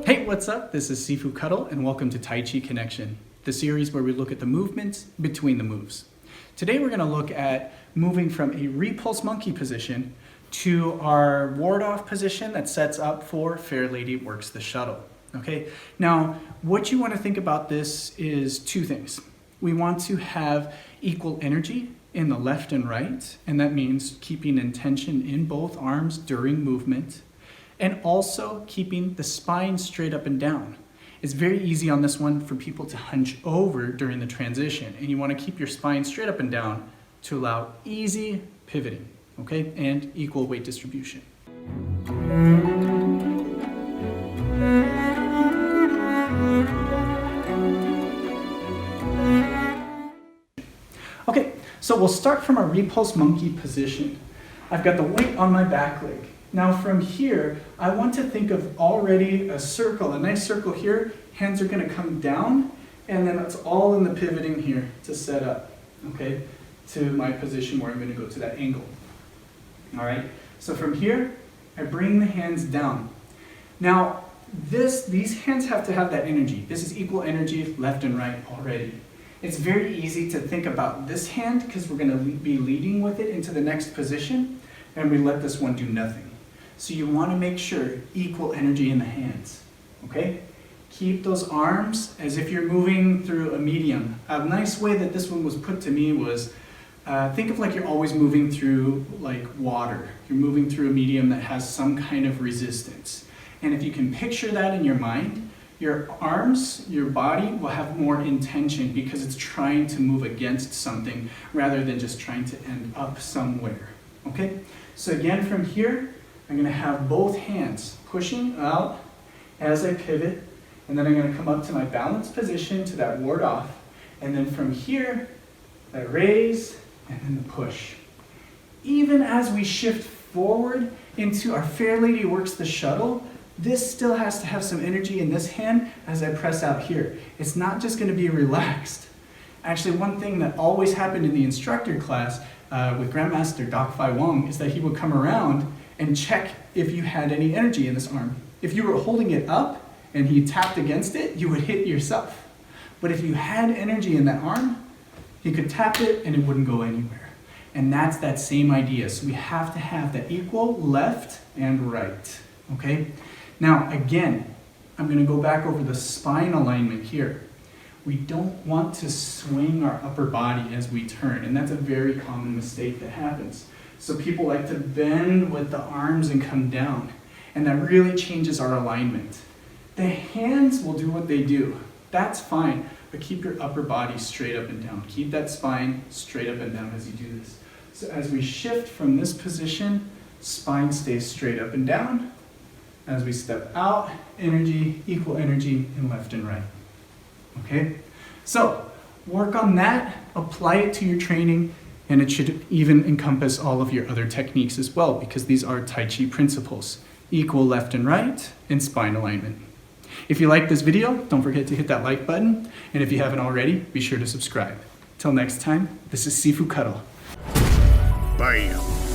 Hey, what's up? This is Sifu Kuttel and welcome to Tai Chi Connection, the series where we look at the movements between the moves. Today we're going to look at moving from a Repulse Monkey position to our ward-off position that sets up for Fair Lady Works the Shuttle. Okay, now what you want to think about this is two things. We want to have equal energy in the left and right, and that means keeping intention in both arms during movement, and also keeping the spine straight up and down. It's very easy on this one for people to hunch over during the transition, and you want to keep your spine straight up and down to allow easy pivoting, okay, and equal weight distribution. Okay, so we'll start from our Repulse Monkey position. I've got the weight on my back leg. Now from here, I want to think of already a circle, a nice circle here. Hands are going to come down, and then it's all in the pivoting here to set up, okay, to my position where I'm going to go to that angle. All right, so from here, I bring the hands down. Now, these hands have to have that energy. This is equal energy left and right already. It's very easy to think about this hand because we're going to be leading with it into the next position, and we let this one do nothing. So you want to make sure equal energy in the hands, okay? Keep those arms as if you're moving through a medium. A nice way that this one was put to me was, think of like you're always moving through like water. You're moving through a medium that has some kind of resistance. And if you can picture that in your mind, your arms, your body will have more intention because it's trying to move against something rather than just trying to end up somewhere, okay? So again, from here, I'm going to have both hands pushing out as I pivot, and then I'm going to come up to my balanced position to that ward off, and then from here, I raise and then the push. Even as we shift forward into our Fair Lady Works the Shuttle, this still has to have some energy in this hand as I press out here. It's not just going to be relaxed. Actually, one thing that always happened in the instructor class with Grandmaster Doc Fai Wong is that he would come around and check if you had any energy in this arm. If you were holding it up and he tapped against it, you would hit yourself. But if you had energy in that arm, he could tap it and it wouldn't go anywhere. And that's that same idea. So we have to have that equal left and right, okay? Now, again, I'm going to go back over the spine alignment here. We don't want to swing our upper body as we turn, and that's a very common mistake that happens. So people like to bend with the arms and come down, and that really changes our alignment. The hands will do what they do. That's fine, but keep your upper body straight up and down. Keep that spine straight up and down as you do this. So as we shift from this position, spine stays straight up and down. As we step out, energy, equal energy in left and right. Okay? So, work on that, apply it to your training, and it should even encompass all of your other techniques as well, because these are Tai Chi principles. Equal left and right, and spine alignment. If you like this video, don't forget to hit that like button, and if you haven't already, be sure to subscribe. Till next time, this is Sifu Kuttel. Bam.